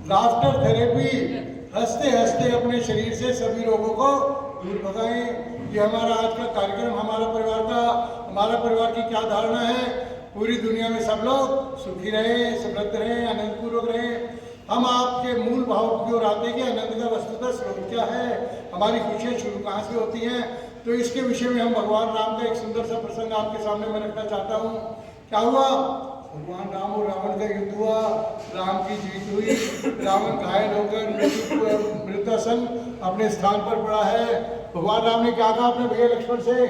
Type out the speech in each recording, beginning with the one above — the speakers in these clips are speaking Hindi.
लाफ्टर थेरेपी, हंसते हंसते अपने शरीर से सभी रोगों को दूर भगाएं। ये हमारा आज का कार्यक्रम, हमारा परिवार की क्या धारणा है। पूरी दुनिया में सब लोग सुखी रहें, समृद्ध रहें, आनंदपूर्वक रहें। हम आपके मूल भाव की ओर आते कि आनंद का वस्तुतः स्रोत क्या है, हमारी खुशियाँ शुरू कहाँ से होती हैं। तो इसके विषय में हम भगवान राम का एक सुंदर सा प्रसंग आपके सामने मैं रखना चाहता हूँ। क्या हुआ? भगवान राम और रावण का युद्ध हुआ, राम की जीत हुई, रावण घायल होकर मृतासन अपने स्थान पर पड़ा है। भगवान राम ने क्या कहा अपने भैया लक्ष्मण से?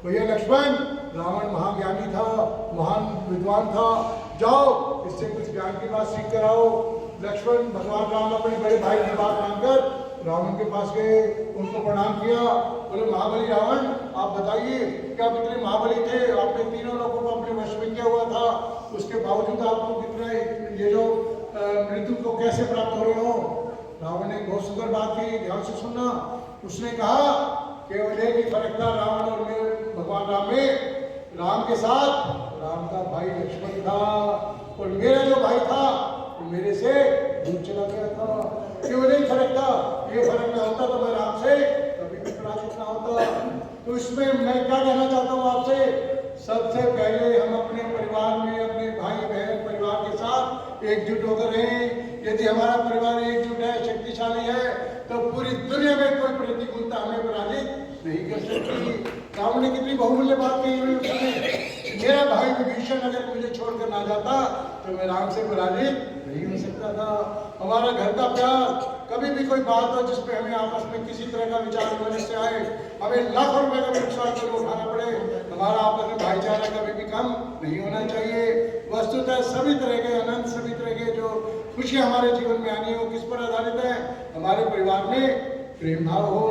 भैया लक्ष्मण, रावण महाज्ञानी था, महान विद्वान था, जाओ इससे कुछ ज्ञान की बात सीख कर आओ। लक्ष्मण भगवान राम अपने बड़े भाई की बात मानकर रावण के पास गए, उनको प्रणाम किया। बोले महाबली रावण, आप बताइए क्या कितने महाबली थे, आपने तीनों लोगों को अपने वश में किया हुआ था, उसके बावजूद आपको कितना ये जो मृत्यु को कैसे प्राप्त हो रहे हो? रावण ने बहुत सुंदर बात की, ध्यान से सुनना। उसने कहा केवल एक ही फर्क था रावण और मेरे भगवान राम में। राम के साथ राम का भाई लक्ष्मण था और मेरा जो भाई था वो मेरे से दूर चला गया था। केवल एक फर्क था। ये फर्क ना होता तो मैं राम से कभी भी पराजित ना होता। तो इसमें मैं क्या कहना चाहता हूँ आपसे, सबसे पहले हम अपने परिवार में अपने भाई बहन परिवार के साथ एकजुट होकर रहें। यदि हमारा परिवार एकजुट है, शक्तिशाली है, तो पूरी दुनिया में कोई प्रतिकूलता हमें पराजित नहीं कर सकती। रावण ने कितनी बहुमूल्य बात कही हुई उसने, मेरा भाई विभीषण अगर मुझे छोड़कर ना जाता तो मैं राम से पराजित नहीं हो सकता था। हमारा घर का प्यार, कभी भी कोई बात हो जिसपे हमें आपस में किसी तरह का विचार विमर्श से आए, हमें लाखों रुपए का नुकसान कर उठाना पड़े, हमारा आपस में भाईचारा कभी भी कम नहीं होना चाहिए। वस्तुतः सभी तरह के आनंद, सभी तरह के जो खुशियाँ हमारे जीवन में आनी हो, किस पर आधारित है? हमारे परिवार में प्रेम भाव हो।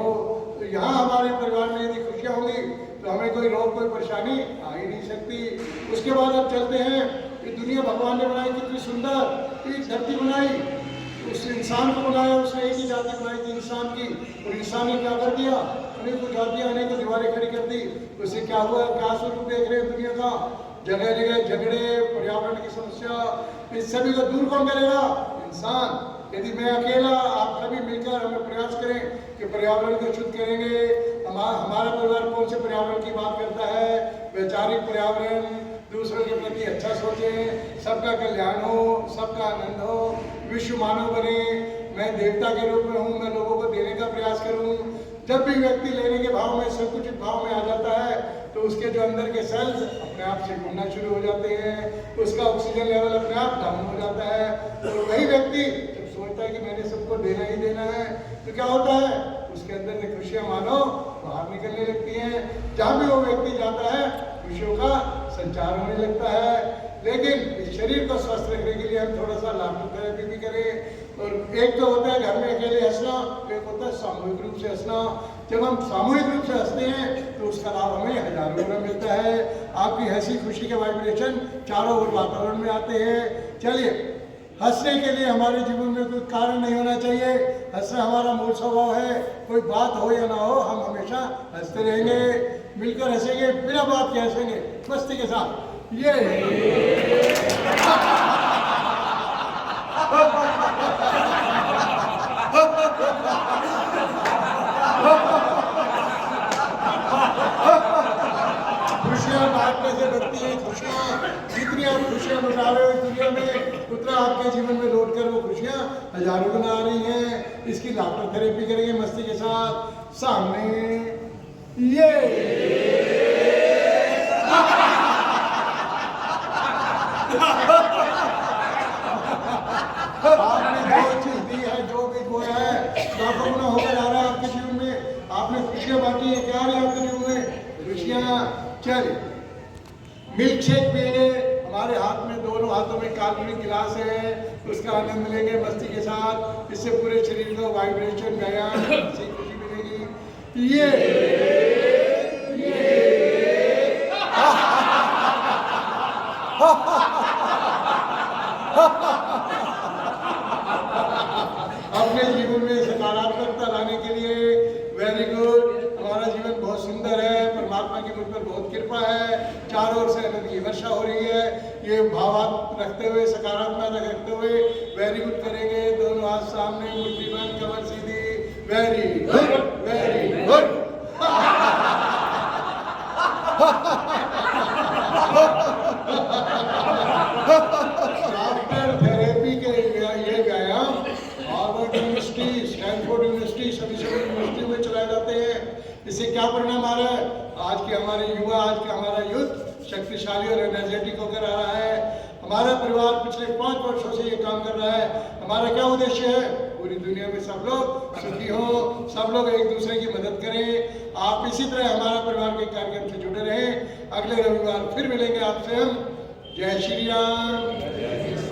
तो यहाँ हमारे परिवार में यदि खुशियाँ होंगी तो हमें कोई रोग, कोई परेशानी आ ही नहीं सकती। उसके बाद अब चलते हैं कि दुनिया भगवान ने बनाई कितनी सुंदर, एक धरती बनाई, उस इंसान को बनाया, उसने एक ही जाति बनाई थी इंसान की, और इंसान ने क्या कर दिया? अनेकों जातियाँ, अनेकों दीवारें खड़ी कर दी। उससे क्या हुआ? क्या स्वरूप देख रहे हैं दुनिया का? जगह जगह झगड़े, पर्यावरण की समस्या, इस सभी को दूर कौन करेगा? इंसान। यदि मैं अकेला, आप सभी मिलकर हमें प्रयास करें कि पर्यावरण को शुद्ध करेंगे। हमारा परिवार कौन से पर्यावरण की बात करता है? वैचारिक पर्यावरण, दूसरों के प्रति अच्छा सोचें, सबका कल्याण हो, सबका आनंद हो, विश्व मानव बने। मैं देवता के रूप में हूँ, मैं लोगों को देने का प्रयास करूँ। जब भी व्यक्ति लेने के भाव में, संकुचित भाव में आ जाता है तो उसके जो अंदर के सेल्स अपने आप से घूमना शुरू हो जाते हैं, उसका ऑक्सीजन लेवल अपने आप डाउन हो जाता है। और वही व्यक्ति जब सोचता है कि मैंने सबको देना ही देना है, तो क्या होता है? उसके अंदर से खुशियाँ मानो बाहर निकलने लगती हैं। जहाँ भी वो व्यक्ति जाता है खुशियों का संचार होने लगता है। लेकिन इस शरीर को स्वस्थ रखने के लिए हम थोड़ा सा लाफ्टर थेरेपी भी करें। और एक तो होता है घर में अकेले हंसना, एक होता है सामूहिक रूप से हंसना। जब हम सामूहिक रूप से हंसते हैं तो उसका लाभ हमें हजारों गुना मिलता है। आपकी हंसी खुशी के वाइब्रेशन चारों ओर वातावरण में आते हैं। चलिए, हंसने के लिए हमारे जीवन में कोई कारण नहीं होना चाहिए। हंसना हमारा मूल स्वभाव है। कोई बात हो या ना हो, हम हमेशा हंसते रहेंगे, मिलकर हंसेंगे, बिना बात के हंसेंगे, मस्ती के साथ। ये खुशियाँ बांटने से बढ़ती है खुशियाँ। जितनी आप खुशियाँ लुटा रहे हो इस दुनिया में, उतना आपके जीवन में लौट कर वो खुशियाँ हजारों गुना आ रही हैं। इसकी लाफ्टर थेरेपी करेंगे मस्ती के साथ। सामने ये आपने जो चीज दी है, जो भी खोया है, लाखों गुना होकर आ रहा है आपके जीवन में। आपने खुशियाँ बांटी है, क्या है आपके जीवन में? खुशियाँ। चलिए, मिल्क शेक पिएंगे। हमारे हाथ में, दोनों हाथों में काल्पनिक गिलास है, उसका आनंद लेंगे मस्ती के साथ। इससे पूरे शरीर को वाइब्रेशन, व्यायाम, खुशी मिलेगी। ये अपने जीवन में सकारात्मकता लाने के लिए वेरी गुड। हमारा जीवन बहुत सुंदर है, परमात्मा की मुझ पर बहुत कृपा है, चारों ओर से आनंद की वर्षा हो रही है। ये भाव रखते हुए, सकारात्मक रखते हुए वेरी गुड करेंगे। दोनों सामने मुट्ठी बंद कमर सीधी। Very good, very good. After therapy के ये व्यायाम हार्वर्ड यूनिवर्सिटी, स्टैनफोर्ड यूनिवर्सिटी, सभी यूनिवर्सिटी में चलाए जाते हैं। इससे क्या परिणाम आ रहा है? आज के हमारे युवा, आज का हमारा यूथ शक्तिशाली और एनर्जेटिक होकर आ रहा है। हमारा परिवार पिछले 5 वर्षों से ये काम कर रहा है। हमारा क्या उद्देश्य है? पूरी दुनिया में सब लोग सुखी हो, सब लोग एक दूसरे की मदद करें। आप इसी तरह हमारा परिवार के कार्यक्रम से जुड़े रहें। अगले रविवार फिर मिलेंगे आपसे हम। जय श्री राम।